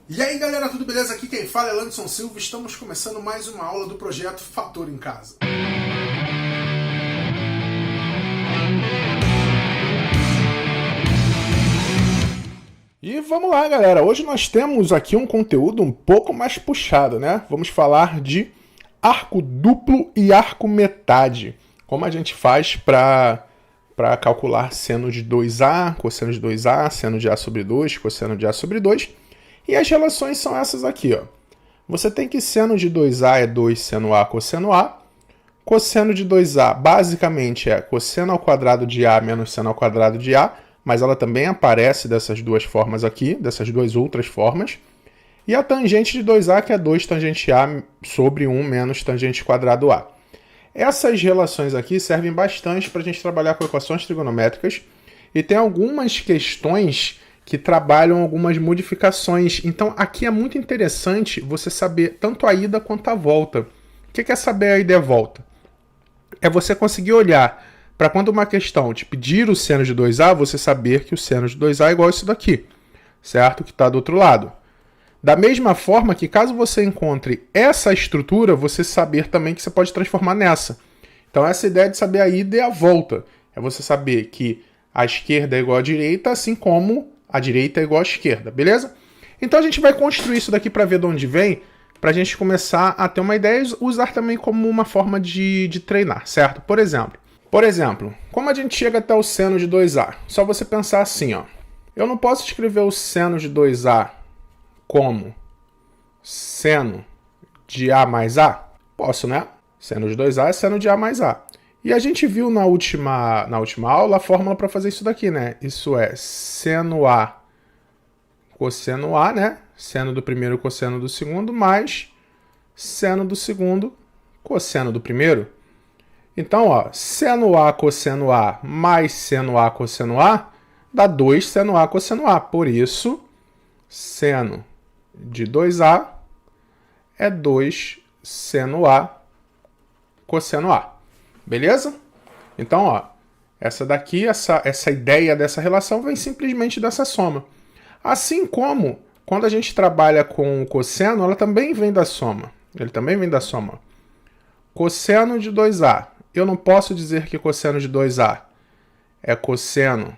E aí galera, tudo beleza? Aqui quem fala é Landerson Silva. Estamos começando mais uma aula do projeto Fator em Casa. E vamos lá galera, hoje nós temos aqui um conteúdo um pouco mais puxado, né? Vamos falar de arco duplo e arco metade. Como a gente faz para calcular seno de 2A, cosseno de 2A, seno de A sobre 2, cosseno de A sobre 2. E as relações são essas aqui, ó. Você tem que seno de 2A é 2 seno A cosseno A. Cosseno de 2A basicamente é cosseno ao quadrado de A menos seno ao quadrado de A, mas ela também aparece dessas duas formas aqui, dessas duas outras formas. E a tangente de 2A, que é 2 tangente A sobre 1 menos tangente quadrado A. Essas relações aqui servem bastante para a gente trabalhar com equações trigonométricas e tem algumas questões que trabalham algumas modificações. Então aqui é muito interessante você saber tanto a ida quanto a volta. O que é saber a ida e a volta? É você conseguir olhar para quando uma questão te pedir o seno de 2A, você saber que o seno de 2A é igual a isso daqui, certo? Que está do outro lado. Da mesma forma que caso você encontre essa estrutura, você saber também que você pode transformar nessa. Então essa ideia de saber a ida e a volta. É você saber que a esquerda é igual à direita, assim como a direita é igual à esquerda, beleza? Então a gente vai construir isso daqui para ver de onde vem, para a gente começar a ter uma ideia e usar também como uma forma de treinar, certo? Por exemplo, como a gente chega até o seno de 2A? Só você pensar assim, ó. Eu não posso escrever o seno de 2A como seno de A mais A? Posso, né? Seno de 2A é seno de A mais A. E a gente viu na última aula a fórmula para fazer isso daqui, né? Isso é seno A cosseno A, né? Seno do primeiro cosseno do segundo mais seno do segundo cosseno do primeiro. Então, ó, seno A cosseno A mais seno A cosseno A dá 2 seno A cosseno A. Por isso, seno de 2A é 2 seno A cosseno A. Beleza? Então, ó, essa daqui, essa ideia dessa relação vem simplesmente dessa soma. Assim como, quando a gente trabalha com o cosseno, ela também vem da soma. Ele também vem da soma. Cosseno de 2A. Eu não posso dizer que cosseno de 2A é cosseno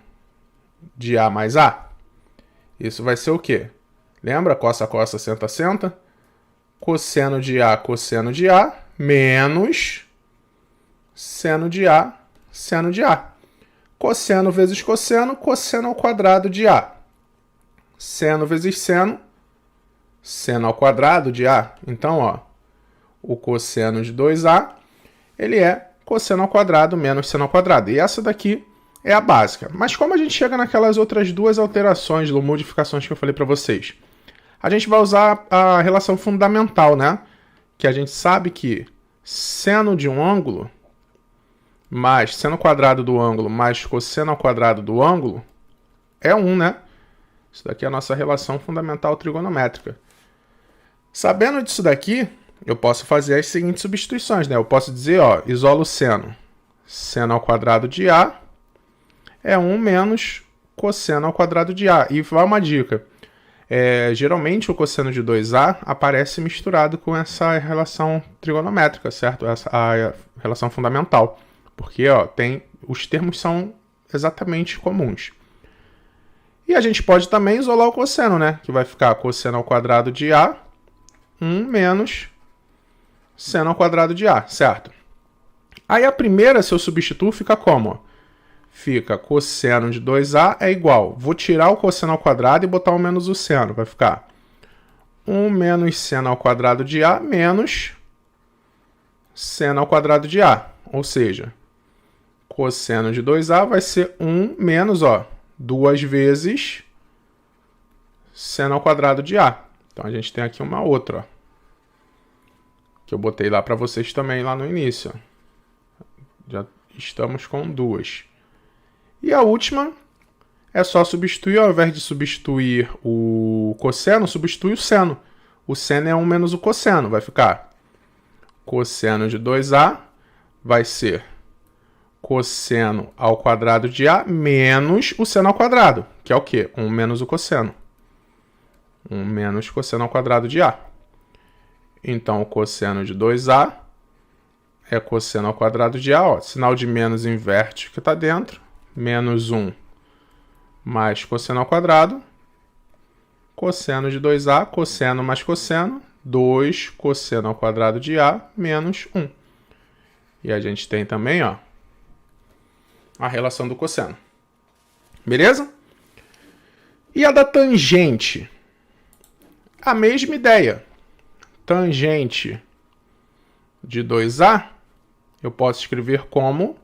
de A mais A? Isso vai ser o quê? Lembra? Cossa, cossa, senta, senta. Cosseno de A menos seno de A, seno de A. Cosseno vezes cosseno, cosseno ao quadrado de A. Seno vezes seno, seno ao quadrado de A. Então, ó, o cosseno de 2A, ele é cosseno ao quadrado menos seno ao quadrado. E essa daqui é a básica. Mas como a gente chega naquelas outras duas alterações ou modificações que eu falei para vocês? A gente vai usar a relação fundamental, né? Que a gente sabe que seno de um ângulo mais seno quadrado do ângulo mais cosseno ao quadrado do ângulo é 1, né? Isso daqui é a nossa relação fundamental trigonométrica. Sabendo disso daqui, eu posso fazer as seguintes substituições, né? Eu posso dizer, ó, isolo o seno. Seno ao quadrado de A é 1 menos cosseno ao quadrado de A. E vai uma dica. Geralmente o cosseno de 2A aparece misturado com essa relação trigonométrica, certo? A relação fundamental. Porque ó, os termos são exatamente comuns. E a gente pode também isolar o cosseno, né? Que vai ficar cosseno ao quadrado de A, 1 menos seno ao quadrado de A, certo? Aí a primeira, se eu substituo, fica como? Fica cosseno de 2A é igual. Vou tirar o cosseno ao quadrado e botar o menos o seno. Vai ficar 1 menos seno ao quadrado de A menos seno ao quadrado de A. Ou seja, cosseno de 2A vai ser 1 menos, ó, 2 vezes seno ao quadrado de A. Então a gente tem aqui uma outra, ó, que eu botei lá para vocês também lá no início. Já estamos com 2. E a última é só substituir, ao invés de substituir o cosseno, substitui o seno. O seno é 1 menos o cosseno. Vai ficar cosseno de 2A vai ser cosseno ao quadrado de A menos o seno ao quadrado, que é o quê? 1 menos o cosseno. 1 menos cosseno ao quadrado de A. Então, o cosseno de 2A é cosseno ao quadrado de A. Ó, sinal de menos inverte que está dentro. Menos 1 mais cosseno ao quadrado. Cosseno de 2A, cosseno mais cosseno. 2 cosseno ao quadrado de A menos 1. E a gente tem também, ó, a relação do cosseno. Beleza? E a da tangente? A mesma ideia. Tangente de 2A, eu posso escrever como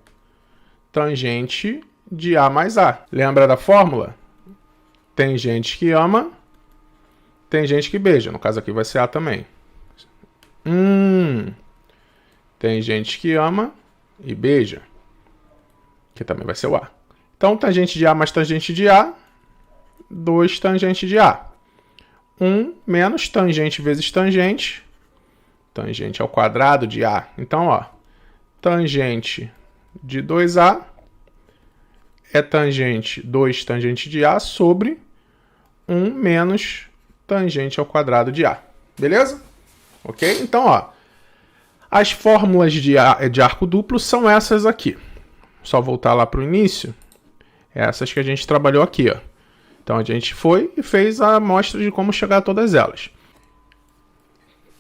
tangente de A mais A. Lembra da fórmula? Tem gente que ama, tem gente que beija. No caso aqui vai ser A também. Tem gente que ama e beija, que também vai ser o A. Então, tangente de A mais tangente de A, 2 tangente de A. 1 menos tangente vezes tangente, tangente ao quadrado de A. Então, ó, tangente de 2A é tangente 2 tangente de A sobre 1 menos tangente ao quadrado de A. Beleza? Ok? Então, ó, as fórmulas de arco duplo são essas aqui. Só voltar lá para o início. Essas que a gente trabalhou aqui, ó. Então, a gente foi e fez a amostra de como chegar a todas elas.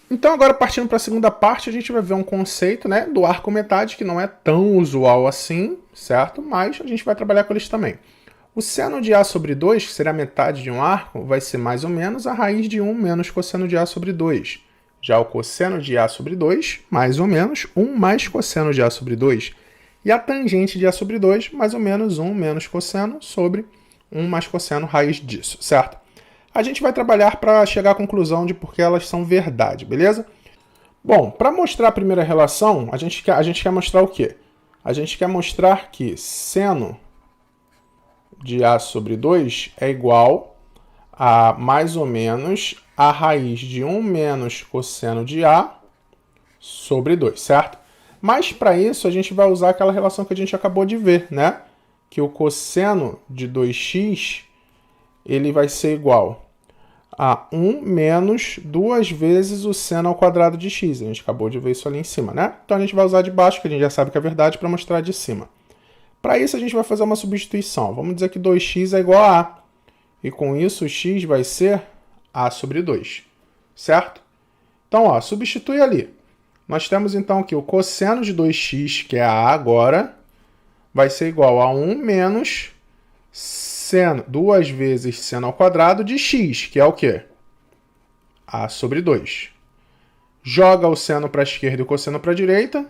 Então, agora partindo para a segunda parte, a gente vai ver um conceito, né, do arco metade, que não é tão usual assim, certo? Mas a gente vai trabalhar com eles também. O seno de A sobre 2, que será metade de um arco, vai ser mais ou menos a raiz de 1 menos cosseno de A sobre 2. Já o cosseno de A sobre 2, mais ou menos 1 mais cosseno de A sobre 2. E a tangente de A sobre 2, mais ou menos 1 menos cosseno sobre 1 mais cosseno raiz disso, certo? A gente vai trabalhar para chegar à conclusão de por que elas são verdade, beleza? Bom, para mostrar a primeira relação, a gente quer mostrar o quê? A gente quer mostrar que seno de A sobre 2 é igual a mais ou menos a raiz de 1 menos cosseno de A sobre 2, certo? Mas para isso a gente vai usar aquela relação que a gente acabou de ver, né? Que o cosseno de 2x ele vai ser igual a 1 menos 2 vezes o seno ao quadrado de x. A gente acabou de ver isso ali em cima, né? Então a gente vai usar de baixo, que a gente já sabe que é verdade, para mostrar de cima. Para isso a gente vai fazer uma substituição. Vamos dizer que 2x é igual a A. E com isso o x vai ser A sobre 2, certo? Então, ó, substitui ali. Nós temos então que o cosseno de 2x, que é a A agora, vai ser igual a 1 menos seno, 2 vezes seno ao quadrado de x, que é o quê? A sobre 2. Joga o seno para a esquerda e o cosseno para a direita.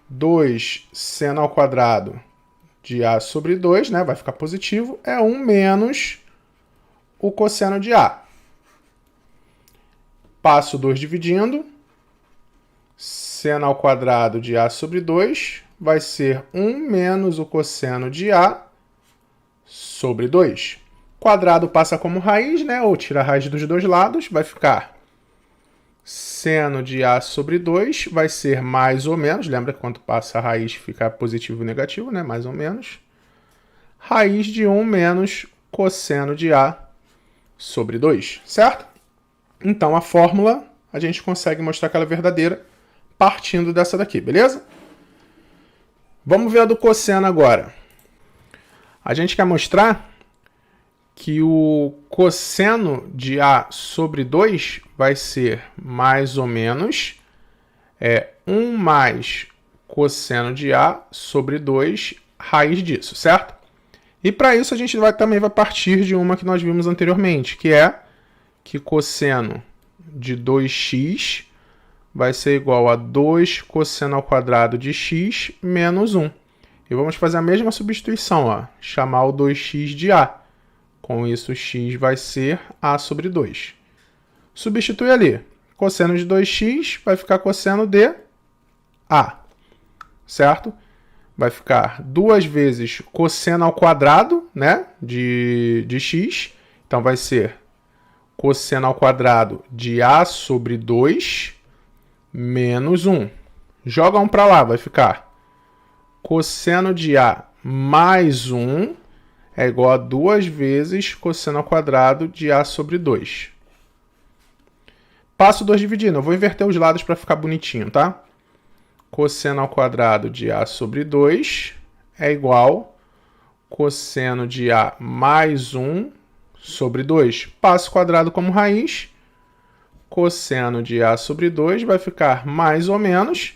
2 seno ao quadrado de A sobre 2, né? Vai ficar positivo. É 1 menos o cosseno de A. Passo 2 dividindo. Seno ao quadrado de A sobre 2 vai ser 1 menos o cosseno de A sobre 2. Quadrado passa como raiz, né? Ou tira a raiz dos dois lados, vai ficar seno de A sobre 2 vai ser mais ou menos, lembra que quando passa a raiz fica positivo e negativo, né? Mais ou menos. Raiz de 1 menos cosseno de A sobre 2, certo? Então, a fórmula, a gente consegue mostrar que ela é verdadeira partindo dessa daqui, beleza? Vamos ver a do cosseno agora. A gente quer mostrar que o cosseno de A sobre 2 vai ser mais ou menos 1 mais cosseno de A sobre 2 raiz disso, certo? E para isso a gente também vai partir de uma que nós vimos anteriormente, que é que cosseno de 2x vai ser igual a 2 cosseno ao quadrado de x menos 1. E vamos fazer a mesma substituição, ó, chamar o 2x de A. Com isso, x vai ser A sobre 2. Substitui ali. Cosseno de 2x vai ficar cosseno de A, certo? Vai ficar 2 vezes cosseno ao quadrado, né, de x. Então, vai ser cosseno ao quadrado de A sobre 2 menos 1. Joga 1 para lá, vai ficar cosseno de A mais 1 é igual a 2 vezes cosseno ao quadrado de A sobre 2. Passo 2 dividindo. Eu vou inverter os lados para ficar bonitinho, tá? Cosseno ao quadrado de A sobre 2 é igual cosseno de A mais 1 sobre 2. Passo quadrado como raiz. Cosseno de A sobre 2 vai ficar mais ou menos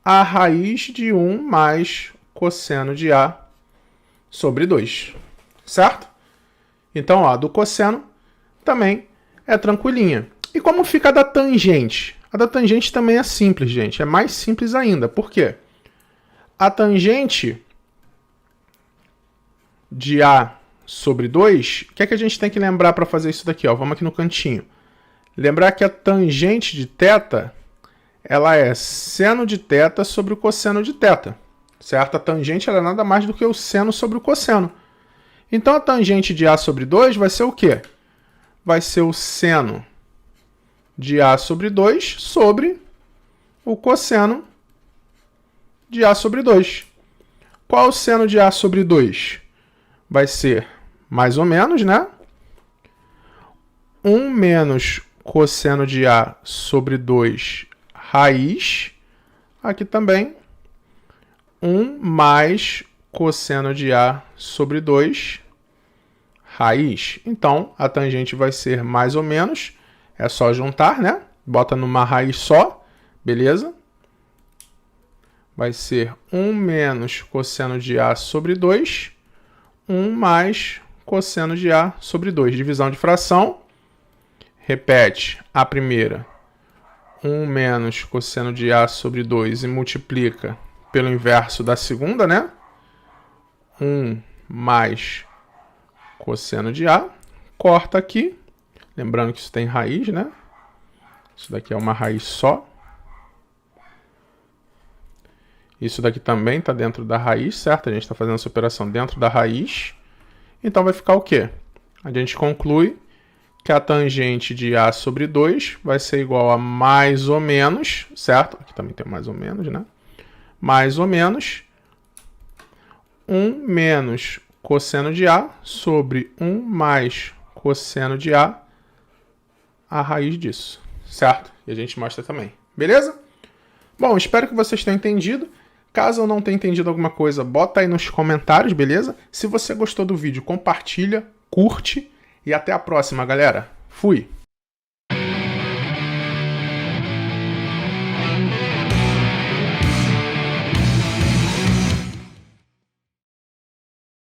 a raiz de 1 mais cosseno de A sobre 2. Certo? Então, ó, do cosseno também é tranquilinha. E como fica a da tangente? A da tangente também é simples, gente. É mais simples ainda. Por quê? A tangente de A sobre 2, o que é que a gente tem que lembrar para fazer isso daqui? Ó? Vamos aqui no cantinho. Lembrar que a tangente de θ, ela é seno de θ sobre o cosseno de θ. Certo? A tangente ela é nada mais do que o seno sobre o cosseno. Então, a tangente de A sobre 2 vai ser o quê? Vai ser o seno de A sobre 2 sobre o cosseno de A sobre 2. Qual é o seno de A sobre 2? Vai ser mais ou menos, né? 1 menos cosseno de A sobre 2 raiz. Aqui também 1 mais cosseno de A sobre 2 raiz. Então, a tangente vai ser mais ou menos, é só juntar, né? Bota numa raiz só, beleza? Vai ser 1 menos cosseno de A sobre 2, 1 mais cosseno de A sobre 2. Divisão de fração. Repete a primeira. 1 menos cosseno de A sobre 2 e multiplica pelo inverso da segunda, né? 1 mais cosseno de A. Corta aqui. Lembrando que isso tem raiz, né? Isso daqui é uma raiz só. Isso daqui também está dentro da raiz, certo? A gente está fazendo essa operação dentro da raiz. Então vai ficar o quê? A gente conclui que a tangente de A sobre 2 vai ser igual a mais ou menos, certo? Aqui também tem mais ou menos, né? Mais ou menos 1 menos cosseno de A sobre 1 mais cosseno de A raiz disso, certo? E a gente mostra também, beleza? Bom, espero que vocês tenham entendido. Caso eu não tenha entendido alguma coisa, bota aí nos comentários, beleza? Se você gostou do vídeo, compartilha, curte e até a próxima, galera. Fui!